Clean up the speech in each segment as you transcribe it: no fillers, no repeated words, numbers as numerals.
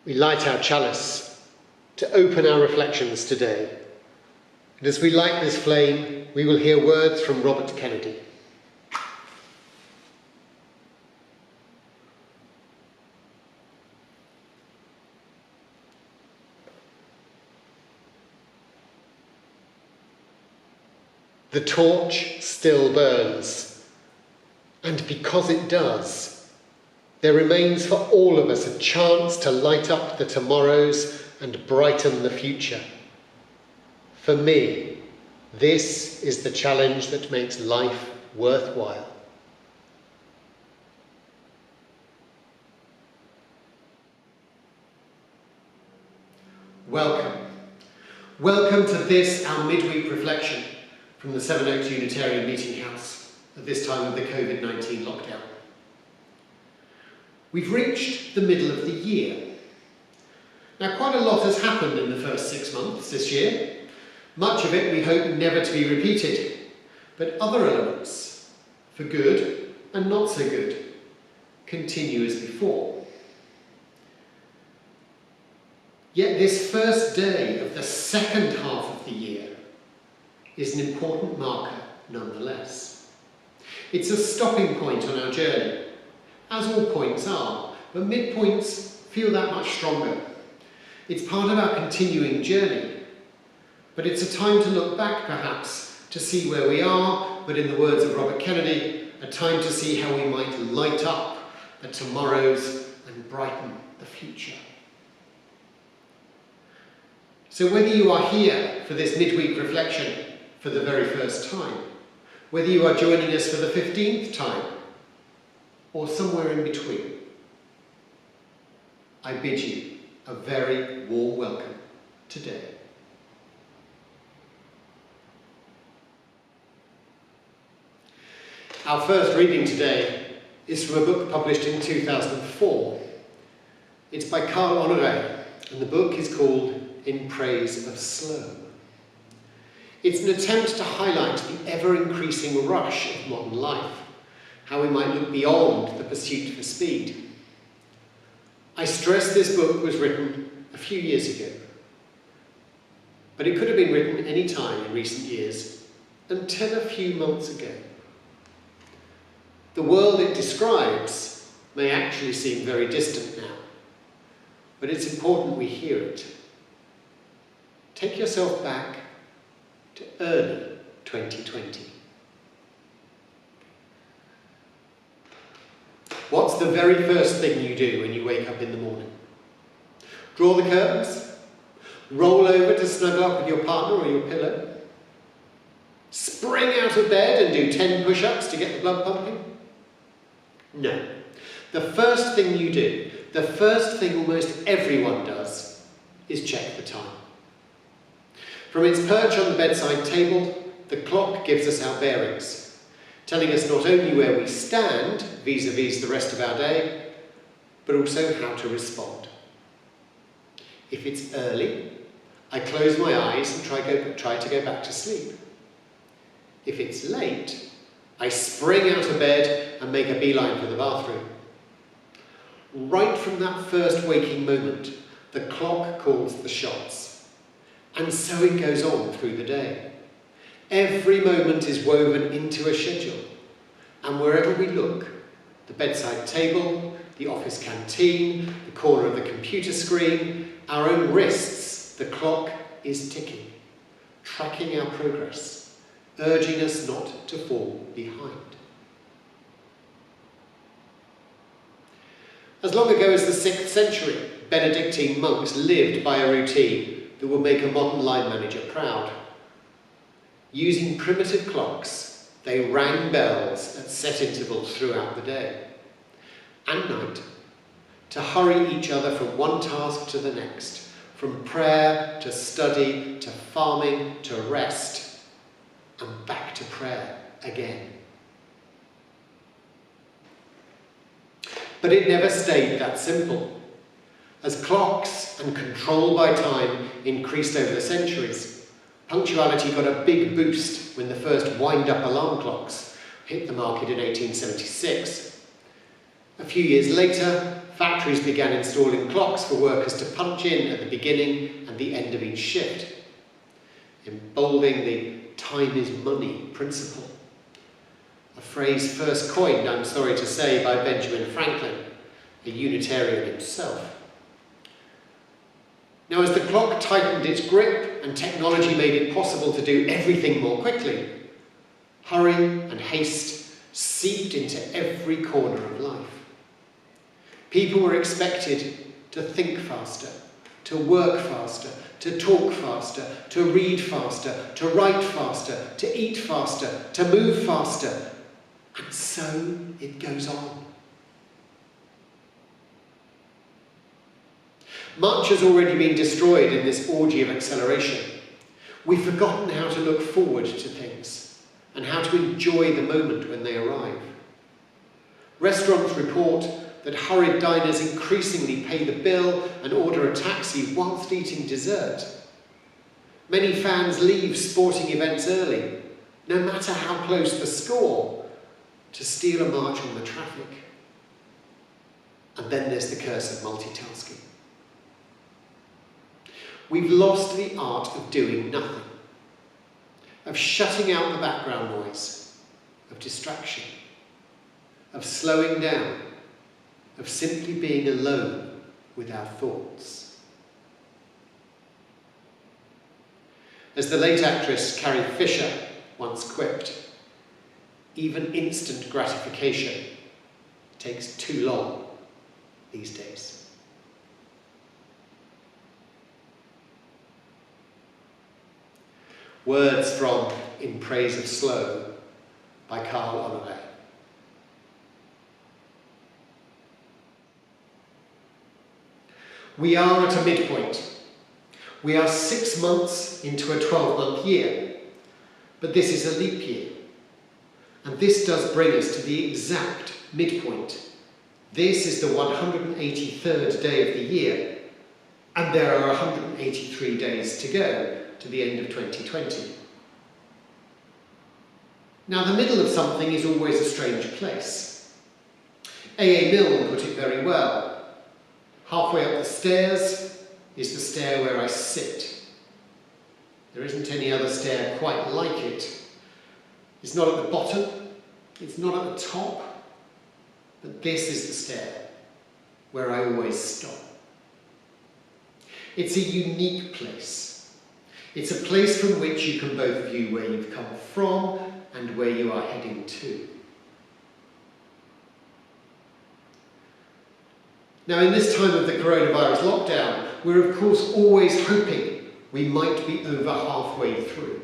we light our chalice to open our reflections today. And as we light this flame, we will hear words from Robert Kennedy. The torch still burns, and because it does, there remains for all of us a chance to light up the tomorrows and brighten the future. For me, this is the challenge that makes life worthwhile. Welcome. Welcome to this, our Midweek Reflection from the Seven Oaks Unitarian Meeting House at this time of the COVID-19 lockdown. We've reached the middle of the year. Now, quite a lot has happened in the first 6 months this year. Much of it we hope never to be repeated, but other elements, for good and not so good, continue as before. Yet this first day of the second half of the year is an important marker nonetheless. It's a stopping point on our journey, as all points are, but midpoints feel that much stronger. It's part of our continuing journey, but it's a time to look back perhaps to see where we are, but in the words of Robert Kennedy, a time to see how we might light up the tomorrows and brighten the future. So whether you are here for this midweek reflection for the very first time, whether you are joining us for the 15th time, or somewhere in between, I bid you a very warm welcome today. Our first reading today is from a book published in 2004. It's by Karl Honoré, and the book is called In Praise of Slow. It's an attempt to highlight the ever-increasing rush of modern life, how we might look beyond the pursuit for speed. I stress this book was written a few years ago, but it could have been written any time in recent years until a few months ago. The world it describes may actually seem very distant now, but it's important we hear it. Take yourself back to early 2020. What's the very first thing you do when you wake up in the morning? Draw the curtains? Roll over to snuggle up with your partner or your pillow? Spring out of bed and do 10 push-ups to get the blood pumping? No. The first thing you do, the first thing almost everyone does, is check the time. From its perch on the bedside table, the clock gives us our bearings, telling us not only where we stand vis-à-vis the rest of our day, but also how to respond. If it's early, I close my eyes and try to go back to sleep. If it's late, I spring out of bed and make a beeline for the bathroom. Right from that first waking moment, the clock calls the shots. And so it goes on through the day. Every moment is woven into a schedule. And wherever we look, the bedside table, the office canteen, the corner of the computer screen, our own wrists, the clock is ticking, tracking our progress, urging us not to fall behind. As long ago as the 6th century, Benedictine monks lived by a routine that will make a modern line manager proud. Using primitive clocks, they rang bells at set intervals throughout the day and night to hurry each other from one task to the next, from prayer to study to farming to rest, and back to prayer again. But it never stayed that simple. As clocks and control by time increased over the centuries, punctuality got a big boost when the first wind-up alarm clocks hit the market in 1876. A few years later, Factories began installing clocks for workers to punch in at the beginning and the end of each shift, emboldening the time is money principle. A phrase first coined, I'm sorry to say, by Benjamin Franklin, a Unitarian himself. Now, as the clock tightened its grip and technology made it possible to do everything more quickly, hurry and haste seeped into every corner of life. People were expected to think faster, to work faster, to talk faster, to read faster, to write faster, to eat faster, to move faster. And so it goes on. Much has already been destroyed in this orgy of acceleration. We've forgotten how to look forward to things and how to enjoy the moment when they arrive. Restaurants report that hurried diners increasingly pay the bill and order a taxi whilst eating dessert. Many fans leave sporting events early, no matter how close the score, to steal a march on the traffic. And then there's the curse of multitasking. We've lost the art of doing nothing, of shutting out the background noise, of distraction, of slowing down, of simply being alone with our thoughts. As the late actress Carrie Fisher once quipped, even instant gratification takes too long these days. Words from In Praise of Slow by Karl Honoré. We are at a midpoint. We are 6 months into a 12-month year, but this is a leap year. And this does bring us to the exact midpoint. This is the 183rd day of the year, and there are 183 days to go to the end of 2020. Now, the middle of something is always a strange place. A.A. Milne put it very well. Halfway up the stairs is the stair where I sit. There isn't any other stair quite like it. It's not at the bottom, it's not at the top, but this is the stair where I always stop. It's a unique place. It's a place from which you can both view where you've come from and where you are heading to. Now, in this time of the coronavirus lockdown, we're of course always hoping we might be over halfway through.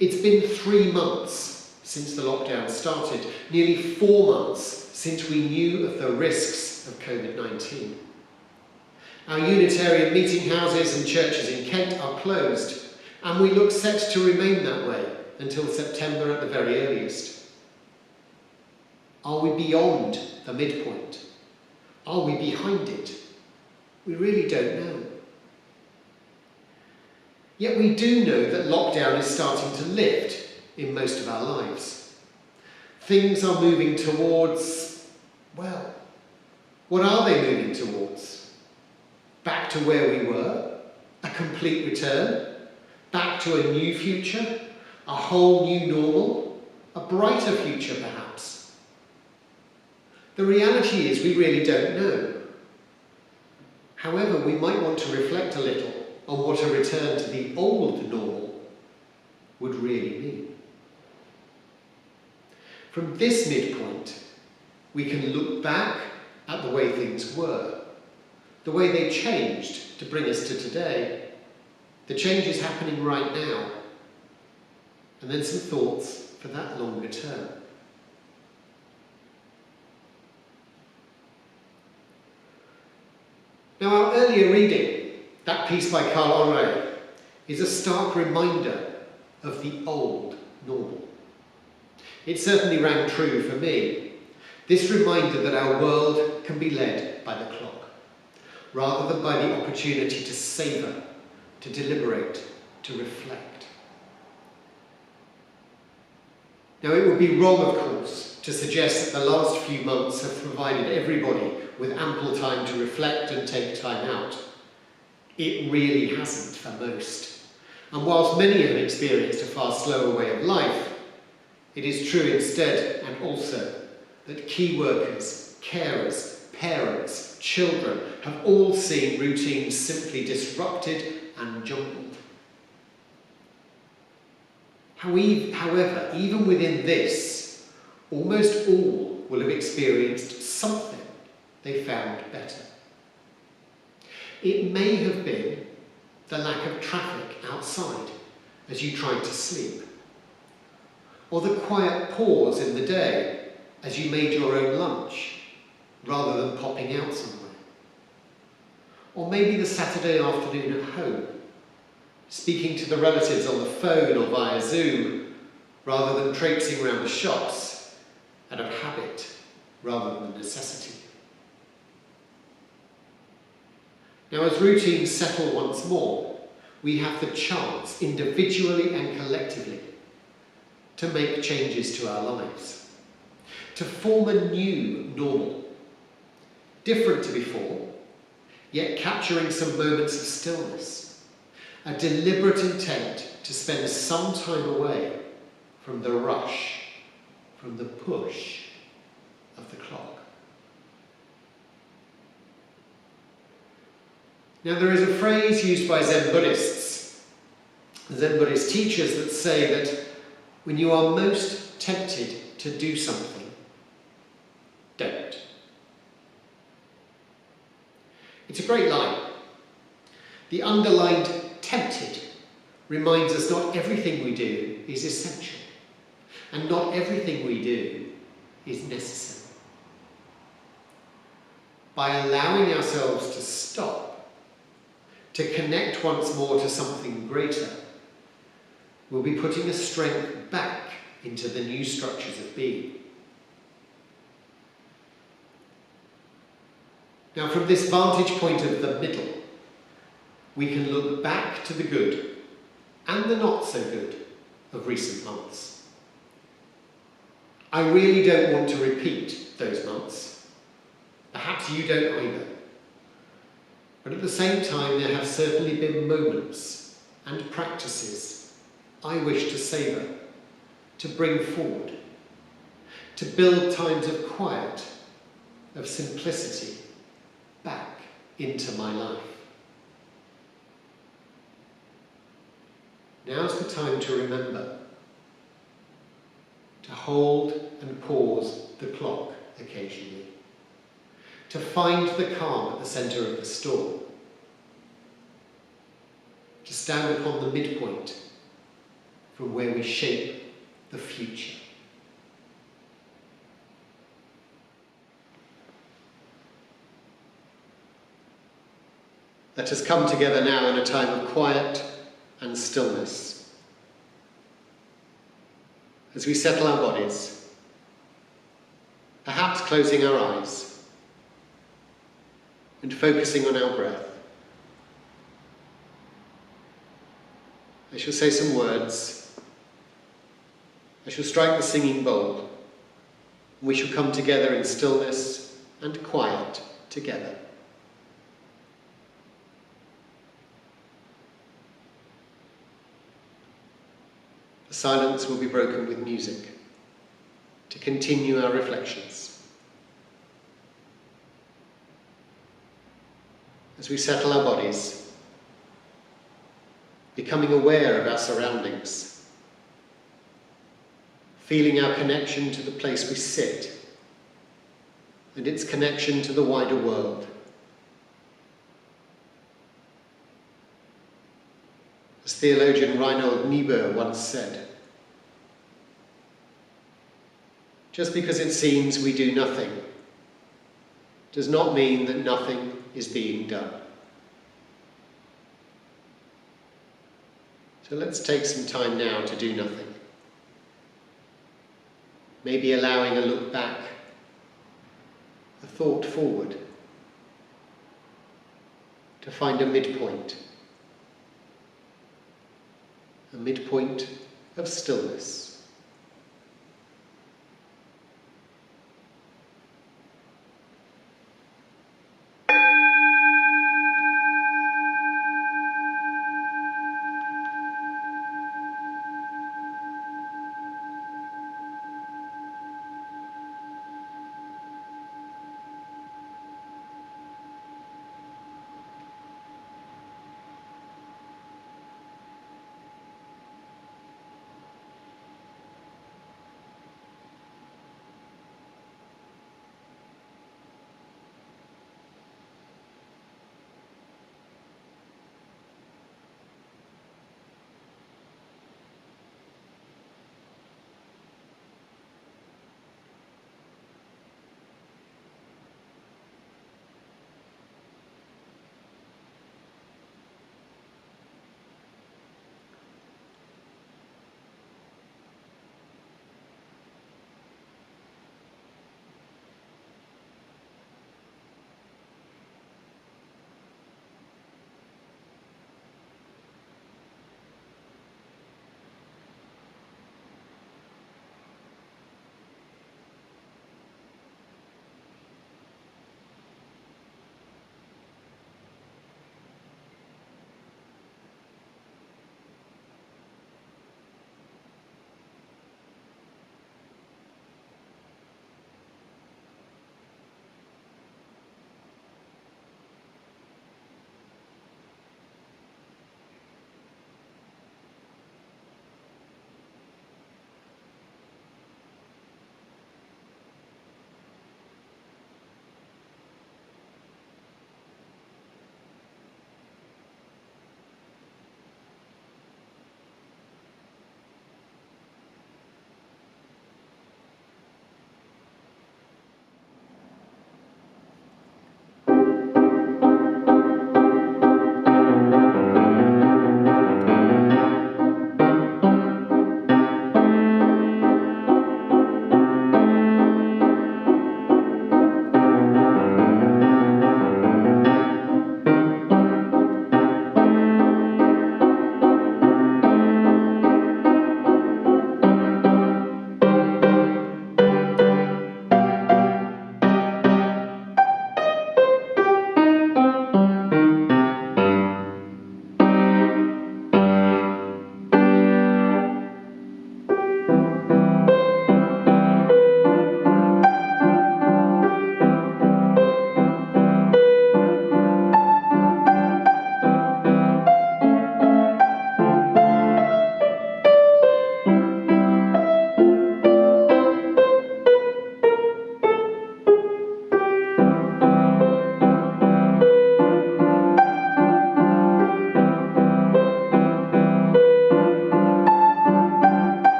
It's been 3 months since the lockdown started, nearly 4 months since we knew of the risks of COVID-19. Our Unitarian meeting houses and churches in Kent are closed, and we look set to remain that way until September at the very earliest. Are we beyond the midpoint? Are we behind it? We really don't know. Yet we do know that lockdown is starting to lift in most of our lives. Things are moving towards, well, what are they moving towards? Back to where we were? A complete return? Back to a new future? A whole new normal? A brighter future, perhaps? The reality is we really don't know. However, we might want to reflect a little on what a return to the old normal would really mean. From this midpoint, we can look back at the way things were, the way they changed to bring us to today, the changes happening right now, and then some thoughts for that longer term. Now, our earlier reading, that piece by Karl Honoré, is a stark reminder of the old normal. It certainly rang true for me. This reminder that our world can be led by the clock, rather than by the opportunity to savour, to deliberate, to reflect. Now, it would be wrong, of course, to suggest that the last few months have provided everybody with ample time to reflect and take time out. It really hasn't for most. And whilst many have experienced a far slower way of life, it is true instead and also that key workers, carers, parents, children have all seen routines simply disrupted and jumbled. However, even within this, almost all will have experienced something they found better. It may have been the lack of traffic outside as you tried to sleep, or the quiet pause in the day as you made your own lunch rather than popping out somewhere, or maybe the Saturday afternoon at home, speaking to the relatives on the phone or via Zoom rather than traipsing around the shops out of habit rather than necessity. Now, as routines settle once more, we have the chance, individually and collectively, to make changes to our lives, to form a new normal, different to before, yet capturing some moments of stillness, a deliberate intent to spend some time away from the rush, from the push of the clock. Now, there is a phrase used by Zen Buddhist teachers that say that when you are most tempted to do something, don't. It's a great line. The underlined tempted reminds us not everything we do is essential, and not everything we do is necessary. By allowing ourselves to stop, to connect once more to something greater, we'll be putting a strength back into the new structures of being. Now, from this vantage point of the middle, we can look back to the good and the not so good of recent months. I really don't want to repeat those months. Perhaps you don't either. But at the same time, there have certainly been moments and practices I wish to savour, to bring forward, to build times of quiet, of simplicity, back into my life. Now's the time to remember, to hold and pause the clock occasionally, to find the calm at the centre of the storm, to stand upon the midpoint from where we shape the future. Let us come together now in a time of quiet and stillness. As we settle our bodies, perhaps closing our eyes and focusing on our breath. I shall say some words. I shall strike the singing bowl, and we shall come together in stillness and quiet together. The silence will be broken with music to continue our reflections. As we settle our bodies, becoming aware of our surroundings, feeling our connection to the place we sit and its connection to the wider world. As theologian Reinhold Niebuhr once said, just because it seems we do nothing does not mean that nothing is being done. So let's take some time now to do nothing. Maybe allowing a look back, a thought forward, to find a midpoint of stillness.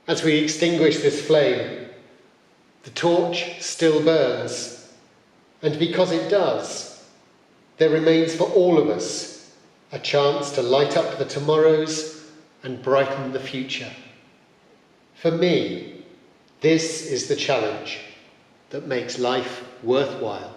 As we extinguish this flame, the torch still burns, and because it does, there remains for all of us a chance to light up the tomorrows and brighten the future. For me, this is the challenge that makes life worthwhile.